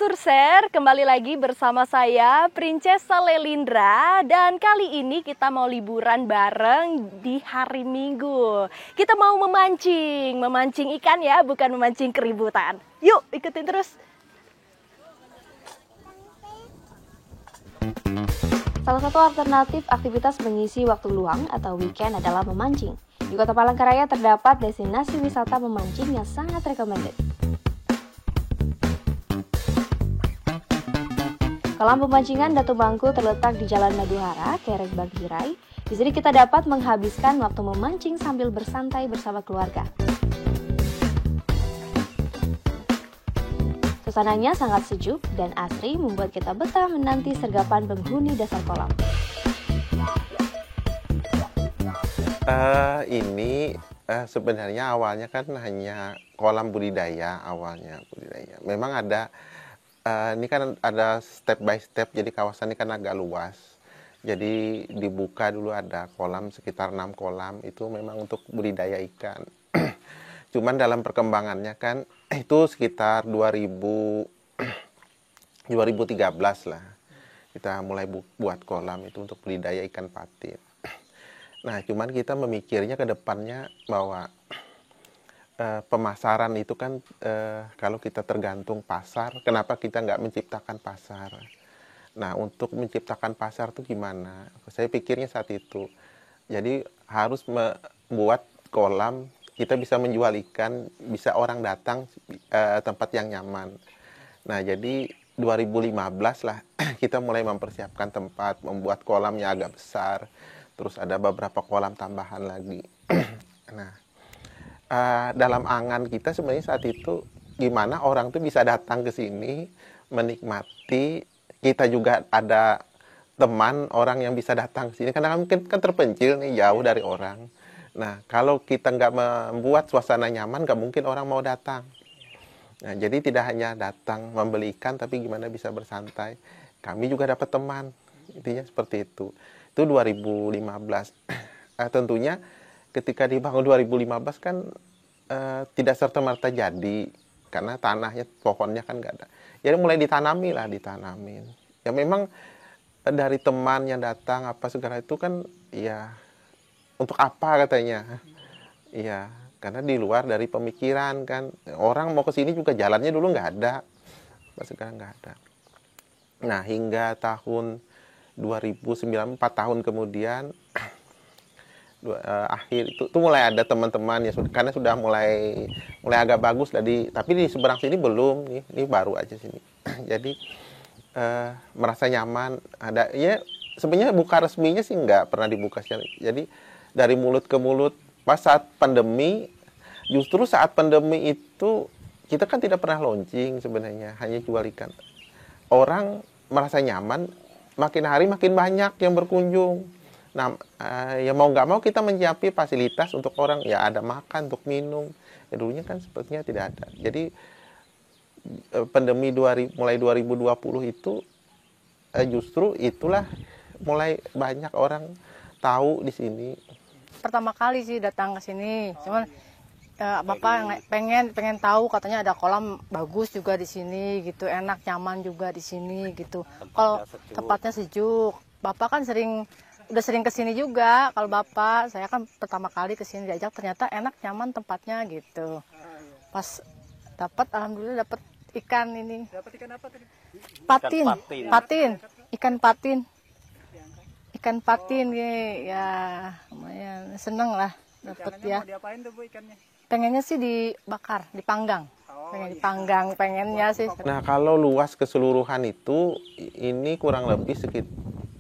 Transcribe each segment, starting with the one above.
Surser, kembali lagi bersama saya Princesa Lelindra. Dan kali ini kita mau liburan bareng di hari Minggu. Kita mau memancing ikan ya, bukan memancing keributan. Yuk ikutin terus. Salah satu alternatif aktivitas mengisi waktu luang atau weekend adalah memancing. Di Kota Palangkaraya terdapat destinasi wisata memancing yang sangat recommended. Kolam pemancingan Datu Bangku terletak di Jalan Maduhara, Kerek Baghirai. Di sini kita dapat menghabiskan waktu memancing sambil bersantai bersama keluarga. Suasananya sangat sejuk dan asri membuat kita betah menanti sergapan penghuni dasar kolam. Ini sebenarnya awalnya kan hanya kolam budidaya Memang ada ini kan ada step by step, jadi kawasan ini kan agak luas. Jadi dibuka dulu ada kolam sekitar 6 kolam, itu memang untuk budidaya ikan. Cuman dalam perkembangannya kan itu sekitar 2013 lah. Kita mulai buat kolam itu untuk budidaya ikan patin. Nah, cuman kita memikirnya ke depannya bahwa pemasaran itu kan kalau kita tergantung pasar, kenapa kita nggak menciptakan pasar? Nah, untuk menciptakan pasar itu gimana? Saya pikirnya saat itu, jadi harus membuat kolam, kita bisa menjual ikan, bisa orang datang tempat yang nyaman. Nah, jadi 2015 lah kita mulai mempersiapkan tempat, membuat kolamnya agak besar, terus ada beberapa kolam tambahan lagi. Nah, dalam angan kita sebenarnya saat itu gimana orang tuh bisa datang ke sini menikmati, kita juga ada teman orang yang bisa datang ke sini karena mungkin kan terpencil nih, jauh dari orang. Nah, kalau kita nggak membuat suasana nyaman, nggak mungkin orang mau datang. Nah, jadi tidak hanya datang membeli ikan, tapi gimana bisa bersantai. Kami juga dapat teman, intinya seperti itu. Itu 2015. Tentunya ketika dibangun 2015 kan tidak serta-merta jadi, karena tanahnya, pohonnya kan nggak ada. Jadi mulai ditanamin. Ya memang dari teman yang datang apa segala itu kan ya untuk apa katanya. Iya, karena di luar dari pemikiran kan. Orang mau ke sini juga jalannya dulu nggak ada. Sekarang nggak ada. Nah, hingga tahun 2009, 4 tahun kemudian akhir itu mulai ada teman-teman ya, karena sudah mulai agak bagus tapi di seberang sini belum, ini baru aja sini. Jadi merasa nyaman. Ada ya, sebenarnya buka resminya sih nggak pernah dibuka sekali. Jadi dari mulut ke mulut. Pas saat pandemi, justru saat pandemi itu kita kan tidak pernah launching sebenarnya, hanya jual ikan. Orang merasa nyaman, makin hari makin banyak yang berkunjung. Nah, ya mau nggak mau kita menyiapkan fasilitas untuk orang, ya ada makan, untuk minum. Ya dulunya kan sepertinya tidak ada. Jadi pandemi mulai 2020 itu justru itulah mulai banyak orang tahu di sini. Pertama kali sih datang ke sini, cuman Bapak pengen tahu, katanya ada kolam bagus juga di sini gitu, enak, nyaman juga di sini gitu. Kalau tempatnya sejuk, Bapak kan udah sering kesini juga. Kalau Bapak, saya kan pertama kali kesini diajak, ternyata enak, nyaman tempatnya gitu. Pas alhamdulillah dapat ikan ini. Dapat ikan apa tadi? Ikan patin ya lumayan seneng lah dapat ya. Mau diapain tuh Bu ikannya? Pengennya sih dibakar, dipanggang. Pengennya sih. Nah, kalau luas keseluruhan itu ini kurang lebih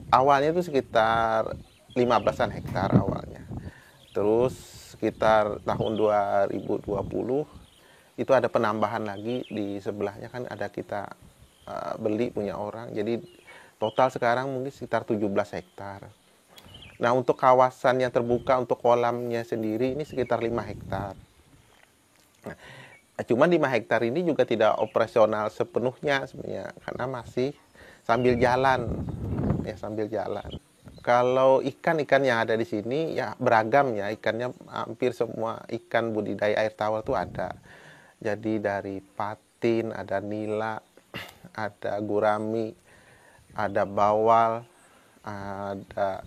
awalnya itu sekitar 15-an hektar awalnya. Terus sekitar tahun 2020 itu ada penambahan lagi di sebelahnya, kan ada kita beli punya orang. Jadi total sekarang mungkin sekitar 17 hektar. Nah, untuk kawasan yang terbuka untuk kolamnya sendiri ini sekitar 5 hektar. Nah, cuma 5 hektar ini juga tidak operasional sepenuhnya sebenarnya, karena masih sambil jalan. Kalau ikan yang ada di sini ya beragam ya, ikannya hampir semua ikan budidaya air tawar itu ada. Jadi dari patin, ada nila, ada gurami, ada bawal, ada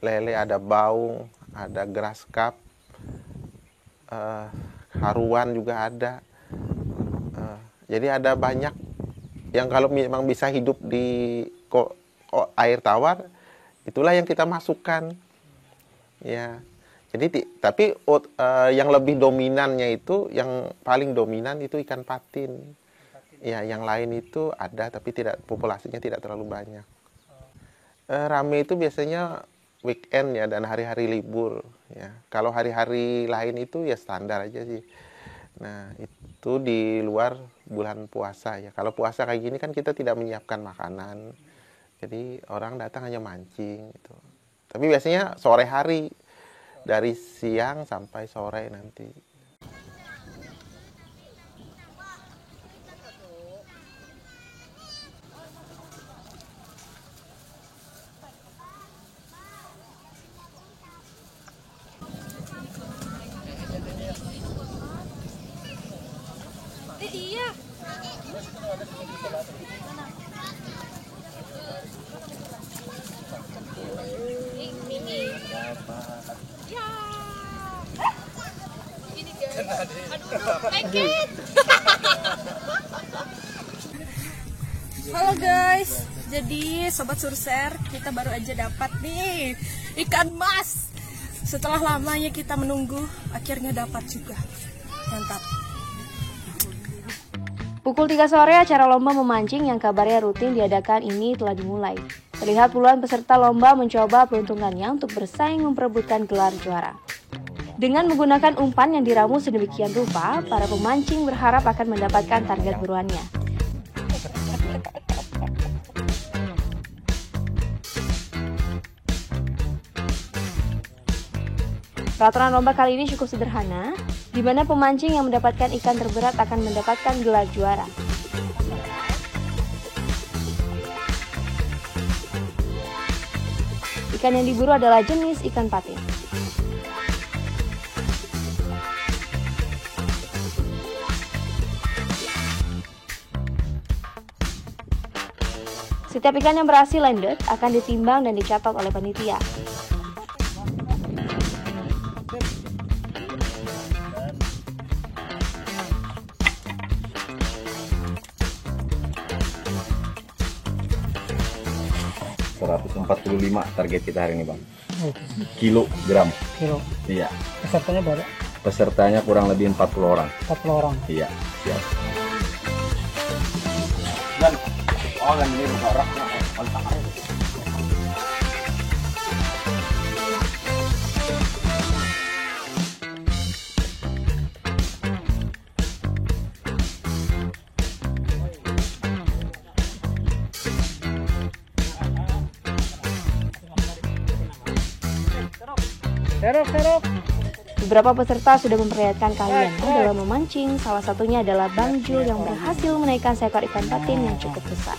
lele, ada baung, ada grass cup, haruan juga ada. Jadi ada banyak yang kalau memang bisa hidup di air tawar, itulah yang kita masukkan. Ya. Jadi tapi yang lebih dominannya itu, yang paling dominan itu ikan patin. Ya, yang lain itu ada tapi populasinya tidak terlalu banyak. Rame itu biasanya weekend ya dan hari-hari libur ya. Kalau hari-hari lain itu ya standar aja sih. Nah, itu di luar bulan puasa ya. Kalau puasa kayak gini kan kita tidak menyiapkan makanan. Jadi orang datang hanya mancing gitu. Tapi biasanya sore hari, dari siang sampai sore nanti. Iya. Halo guys, jadi Sobat Surser, kita baru aja dapat nih ikan mas. Setelah lamanya kita menunggu, akhirnya dapat juga. Mantap. Pukul 3 sore, acara lomba memancing yang kabarnya rutin diadakan ini telah dimulai. Terlihat puluhan peserta lomba mencoba peruntungannya untuk bersaing memperebutkan gelar juara. Dengan menggunakan umpan yang diramu sedemikian rupa, para pemancing berharap akan mendapatkan target buruannya. Peraturan lomba kali ini cukup sederhana, di mana pemancing yang mendapatkan ikan terberat akan mendapatkan gelar juara. Ikan yang diburu adalah jenis ikan patin. Setiap ikan yang berhasil landed akan ditimbang dan dicatat oleh panitia. $145 target kita hari ini, Bang. Kilogram. Kilo. Iya. Pesertanya berapa? Pesertanya kurang lebih 40 orang. 40 orang. Iya, siap. Dan orang ini bergerak Serok. Beberapa peserta sudah memperlihatkan keahliannya dalam memancing, salah satunya adalah Bang Jul yang berhasil menaikkan seekor ikan patin yang cukup besar.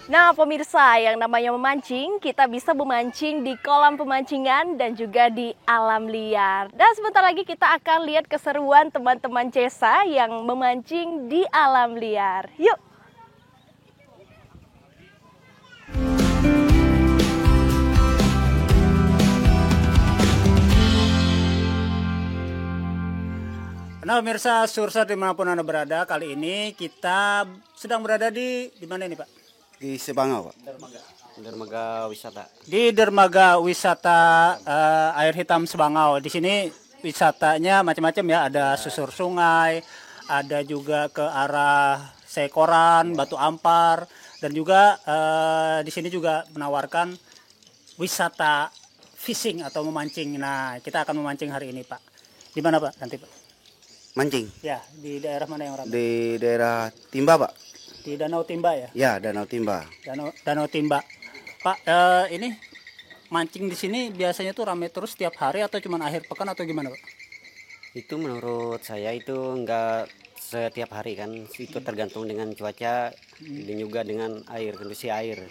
Nah pemirsa, yang namanya memancing, kita bisa memancing di kolam pemancingan dan juga di alam liar. Dan sebentar lagi kita akan lihat keseruan teman-teman Cesa yang memancing di alam liar. Yuk! Nah pemirsa Surser dimanapun Anda berada, kali ini kita sedang berada di mana ini Pak? Di Sebangau, Pak. Dermaga wisata. Di dermaga wisata air hitam Sebangau. Di sini wisatanya macam-macam ya, ada susur sungai, ada juga ke arah Sekoran, Batu Ampar, dan juga di sini juga menawarkan wisata fishing atau memancing. Nah, kita akan memancing hari ini, Pak. Di mana, Pak? Nanti, Pak. Mancing Ya, di daerah mana yang ramai? di daerah Timba, Pak. Di Danau Timba ya? Ya, Danau Timba. Danau Timba. Pak, ini mancing di sini biasanya tuh ramai terus setiap hari atau cuma akhir pekan atau gimana, Pak? Itu menurut saya itu enggak setiap hari kan. Itu tergantung dengan cuaca dan juga dengan air, kondisi air.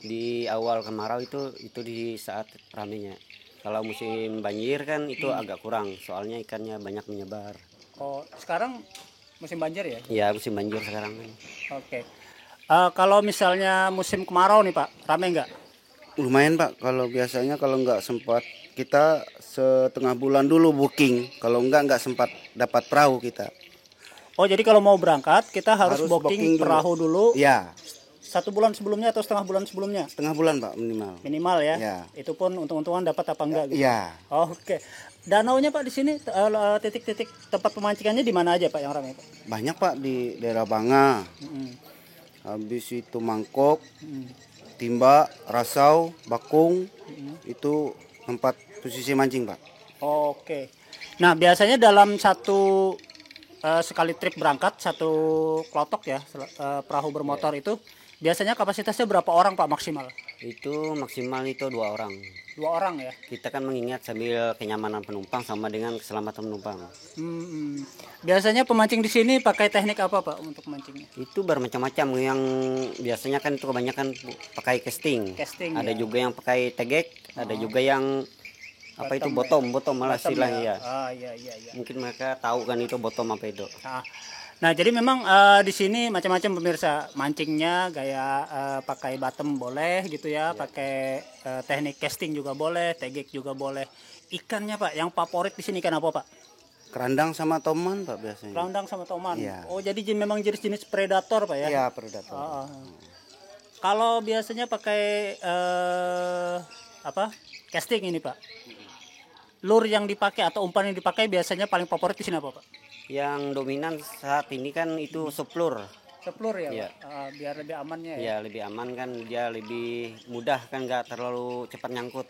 Di awal kemarau itu di saat ramenya. Kalau musim banjir kan itu agak kurang, soalnya ikannya banyak menyebar. Oh, sekarang musim banjir ya? Ya, musim banjir sekarang. Oke. Kalau misalnya musim kemarau nih, Pak, ramai nggak? Lumayan, Pak. Kalau biasanya kalau nggak sempat, kita setengah bulan dulu booking. Kalau nggak sempat dapat perahu kita. Oh, jadi kalau mau berangkat kita harus booking perahu dulu. Ya, 1 bulan sebelumnya atau setengah bulan sebelumnya? setengah bulan, Pak, minimal. Minimal ya? Ya. Itu pun untung-untungan dapat apa enggak gitu? Iya. Oke. Danaunya, Pak, di sini titik-titik tempat pemancingannya di mana aja, Pak, yang ramai, Pak? Banyak, Pak, di daerah Banga. Habis itu Mangkok, Timba, Rasau, Bakung. Itu tempat posisi mancing, Pak. Oke. Nah, biasanya dalam sekali trip berangkat, satu klotok ya, perahu bermotor itu biasanya kapasitasnya berapa orang, Pak, maksimal? Itu maksimal itu 2 orang. 2 orang ya? Kita kan mengingat sambil kenyamanan penumpang sama dengan keselamatan penumpang. Biasanya pemancing di sini pakai teknik apa, Pak, untuk mancingnya? Itu bermacam-macam. Yang biasanya kan itu kebanyakan pakai casting. Ada ya? juga yang pakai tegek, ada juga yang bottom malah istilahnya ya. Iya. Mungkin mereka tahu kan itu bottom apa itu. Nah, jadi memang di sini macam-macam pemirsa, mancingnya gaya pakai bottom boleh gitu ya, pakai teknik casting juga boleh, tegek juga boleh. Ikannya, Pak, yang favorit di sini ikan apa, Pak? Kerandang sama toman, Pak, biasanya. Kerandang sama toman. Iya. Oh, jadi memang jenis-jenis predator, Pak ya? Iya, predator. Kalau biasanya pakai casting ini, Pak. Lure yang dipakai atau umpan yang dipakai biasanya paling favorit di sini apa, Pak? Yang dominan saat ini kan itu seplur. Seplur ya, Iya. Pak? Biar lebih amannya ya? Ya lebih aman kan, dia lebih mudah kan, nggak terlalu cepat nyangkut.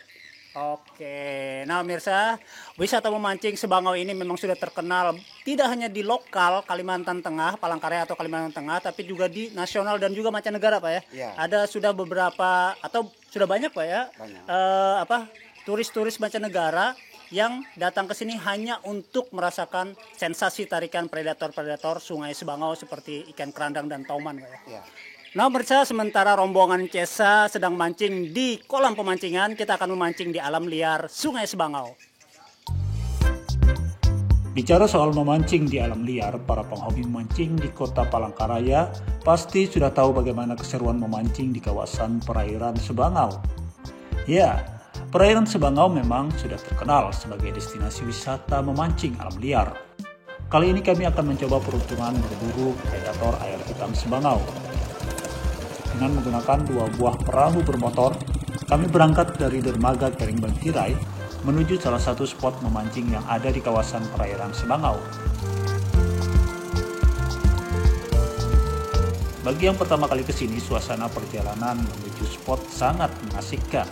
Oke, nah pemirsa, wisata memancing Sebangau ini memang sudah terkenal tidak hanya di lokal Kalimantan Tengah, Palangkaraya atau Kalimantan Tengah, tapi juga di nasional dan juga mancanegara, Pak ya. Ya. Ada sudah beberapa atau sudah banyak, Pak ya, Banyak. turis-turis mancanegara yang datang ke sini hanya untuk merasakan sensasi tarikan predator-predator Sungai Sebangau seperti ikan kerandang dan toman, Pak ya. Ya. Nah, pemirsa, sementara rombongan Cesa sedang mancing di kolam pemancingan, kita akan memancing di alam liar Sungai Sebangau. Bicara soal memancing di alam liar, para penghobi memancing di kota Palangkaraya pasti sudah tahu bagaimana keseruan memancing di kawasan perairan Sebangau. Ya, perairan Sebangau memang sudah terkenal sebagai destinasi wisata memancing alam liar. Kali ini kami akan mencoba peruntungan berburu predator air hitam Sebangau. Dengan menggunakan 2 buah perahu bermotor, kami berangkat dari dermaga Keringbang Tirai menuju salah satu spot memancing yang ada di kawasan perairan Sebangau. Bagi yang pertama kali ke sini, suasana perjalanan menuju spot sangat mengasihkan.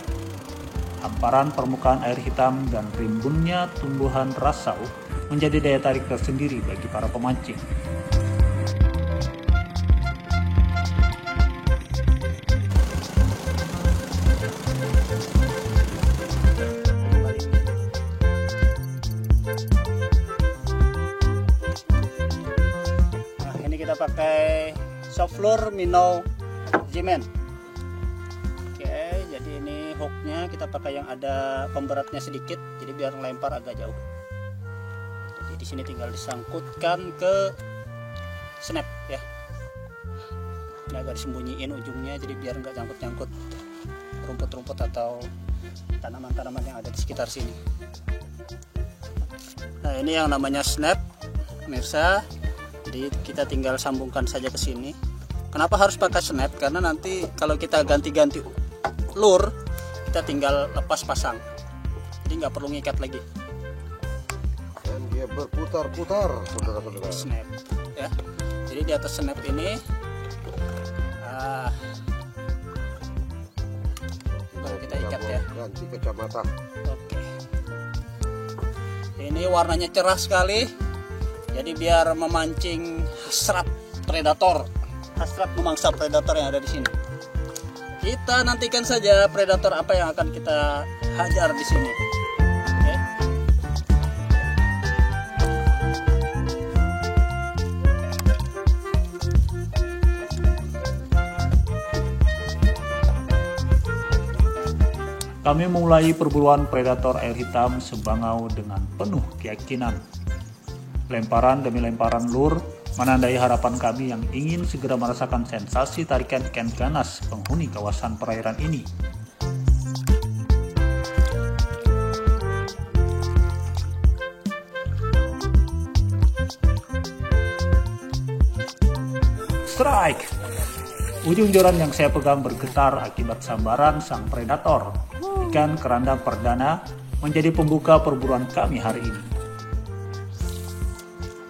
Hamparan permukaan air hitam dan rimbunnya tumbuhan rasau menjadi daya tarik tersendiri bagi para pemancing. Pakai soft lure minnow G-Man. Oke, jadi ini hooknya kita pakai yang ada pemberatnya sedikit, jadi biar melempar agak jauh. Jadi di sini tinggal disangkutkan ke snap ya. Ini agak disembunyiin ujungnya, jadi biar nggak nyangkut-nyangkut rumput-rumput atau tanaman-tanaman yang ada di sekitar sini. Nah, ini yang namanya snap, pemirsa. Jadi kita tinggal sambungkan saja ke sini. Kenapa harus pakai snap? Karena nanti kalau kita ganti-ganti lure, kita tinggal lepas pasang. Jadi nggak perlu ngikat lagi. Dan dia berputar-putar, saudara-saudara. Snap, ya. Jadi di atas snap ini, baru kita ikat ya. ganti kacamata. Oke. Ini warnanya cerah sekali. Jadi biar memancing hasrat predator, hasrat memangsa predator yang ada di sini. Kita nantikan saja predator apa yang akan kita hajar di sini. Oke. Kami mulai perburuan predator air hitam Sebangau dengan penuh keyakinan. Lemparan demi lemparan lur menandai harapan kami yang ingin segera merasakan sensasi tarikan ikan ganas penghuni kawasan perairan ini. Strike! Ujung joran yang saya pegang bergetar akibat sambaran sang predator. Ikan kerandang perdana menjadi pembuka perburuan kami hari ini.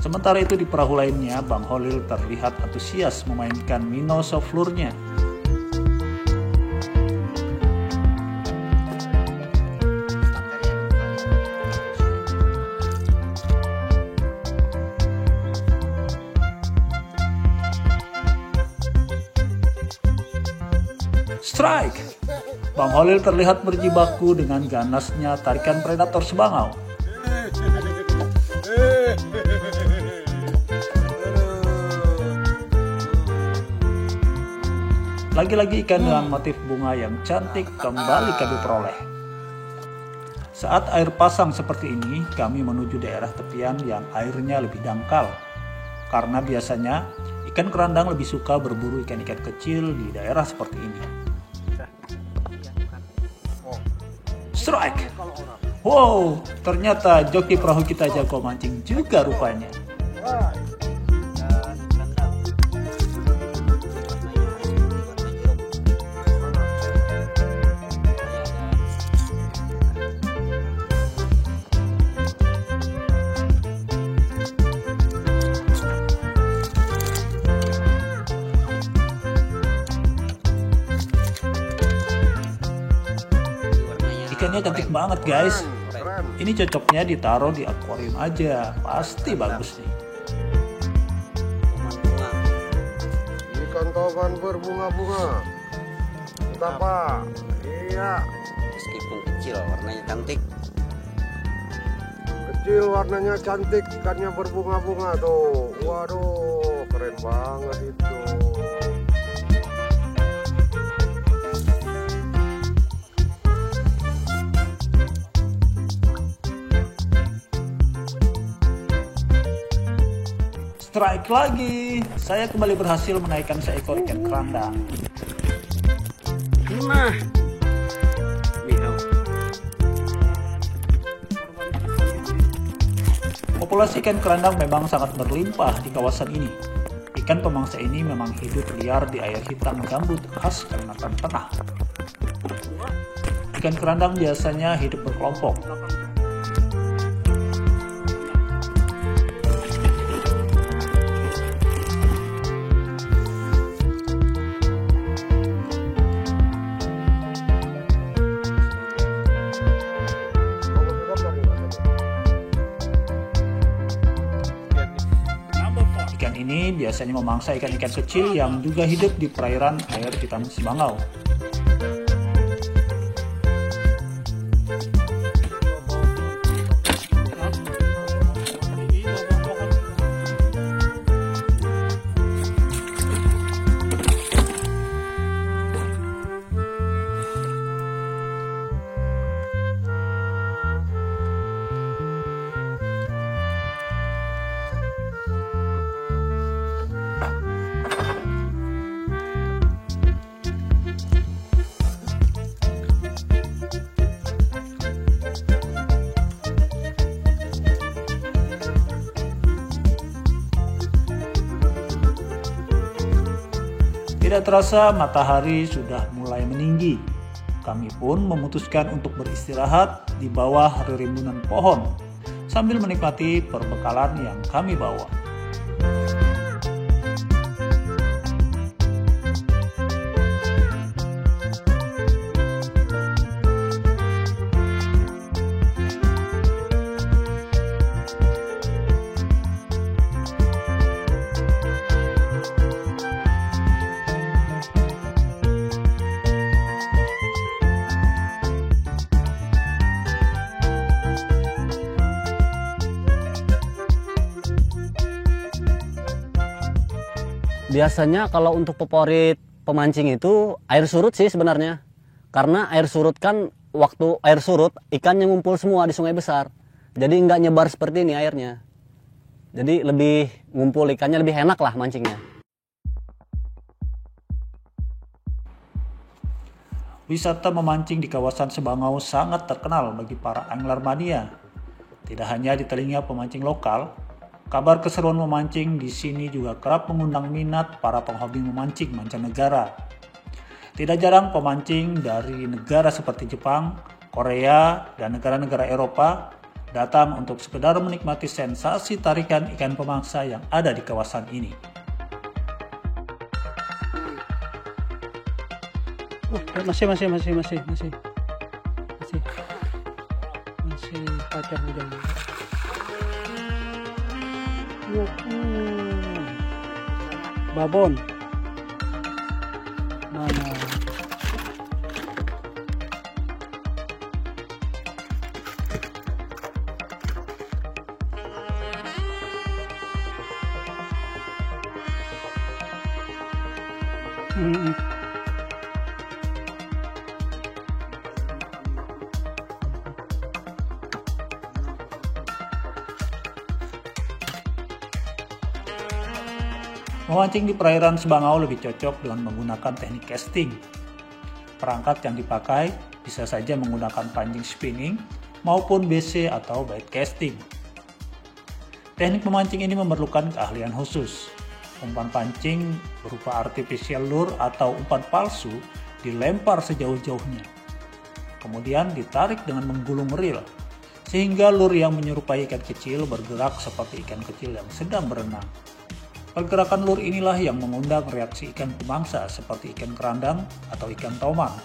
Sementara itu di perahu lainnya, Bang Holil terlihat antusias memainkan minnow soft lure-nya. Strike! Bang Holil terlihat berjibaku dengan ganasnya tarikan predator Sebangau. Lagi-lagi ikan dengan motif bunga yang cantik kembali kami peroleh. Saat air pasang seperti ini, kami menuju daerah tepian yang airnya lebih dangkal. Karena biasanya ikan kerandang lebih suka berburu ikan-ikan kecil di daerah seperti ini. Strike! Wow, ternyata joki perahu kita jago mancing juga rupanya. Ikannya cantik banget guys. Ini cocoknya ditaruh di akuarium aja, pasti bagus nih. Ikan toban berbunga-bunga. Betapa? Iya. Meskipun kecil warnanya cantik. Kecil warnanya cantik, ikannya berbunga-bunga tuh. Waduh, keren banget itu. Strike lagi. Saya kembali berhasil menaikkan seekor ikan kerandang. Nah. Populasi ikan kerandang memang sangat berlimpah di kawasan ini. Ikan pemangsa ini memang hidup liar di air hitam gambut khas Kalimantan Tengah. Ikan kerandang biasanya hidup berkelompok. Ikan ini biasanya memangsa ikan-ikan kecil yang juga hidup di perairan air hitam Sebangau. Tidak terasa matahari sudah mulai meninggi. Kami pun memutuskan untuk beristirahat di bawah ririmbunan pohon sambil menikmati perbekalan yang kami bawa. Biasanya kalau untuk favorit pemancing itu air surut sih sebenarnya. Karena air surut kan waktu air surut ikannya ngumpul semua di sungai besar. Jadi nggak nyebar seperti ini airnya. Jadi lebih ngumpul ikannya, lebih enak lah mancingnya. Wisata memancing di kawasan Sebangau sangat terkenal bagi para angler mania. Tidak hanya di telinga pemancing lokal, kabar keseruan memancing di sini juga kerap mengundang minat para penghobi memancing mancanegara. Tidak jarang pemancing dari negara seperti Jepang, Korea, dan negara-negara Eropa datang untuk sekedar menikmati sensasi tarikan ikan pemangsa yang ada di kawasan ini. Masih pacang udah. Babon. Mana? Memancing di perairan Sebangau lebih cocok dengan menggunakan teknik casting. Perangkat yang dipakai bisa saja menggunakan pancing spinning maupun BC atau bait casting. Teknik memancing ini memerlukan keahlian khusus. Umpan pancing berupa artificial lure atau umpan palsu dilempar sejauh-jauhnya. Kemudian ditarik dengan menggulung reel, sehingga lure yang menyerupai ikan kecil bergerak seperti ikan kecil yang sedang berenang. Pergerakan lure inilah yang mengundang reaksi ikan pemangsa seperti ikan kerandang atau ikan tomang.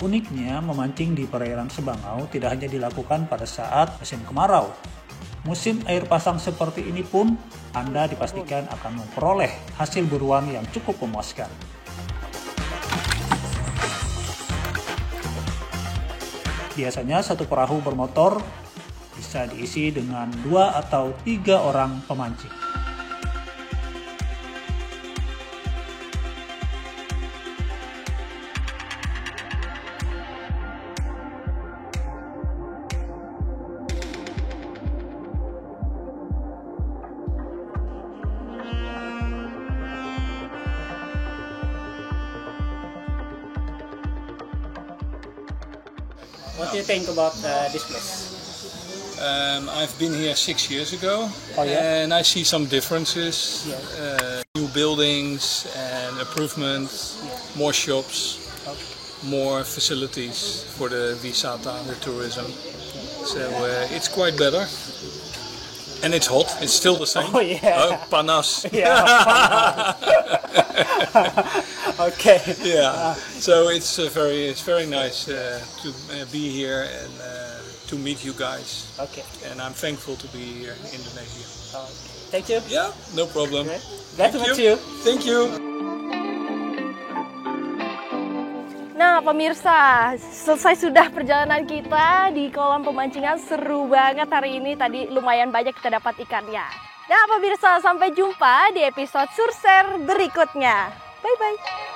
Uniknya, memancing di perairan Sebangau tidak hanya dilakukan pada saat musim kemarau. Musim air pasang seperti ini pun Anda dipastikan akan memperoleh hasil buruan yang cukup memuaskan. Biasanya satu perahu bermotor bisa diisi dengan 2 atau 3 orang pemancing. What do you think about this place? I've been here 6 years ago, Oh, yeah? and I see some differences. Yeah. New buildings and improvements, more shops, more facilities for the Visata, the tourism. So it's quite better. And it's hot. It's still the same. Oh, yeah. Panas. Yeah. Okay. Yeah. So it's very nice to be here and to meet you guys. Okay. And I'm thankful to be here in Indonesia. Thank you. Yeah, no problem. Glad to meet you. Thank you. Nah pemirsa, selesai sudah perjalanan kita di kolam pemancingan. Seru banget hari ini, tadi lumayan banyak kita dapat ikannya. Nah pemirsa, sampai jumpa di episode Surser berikutnya. Bye-bye.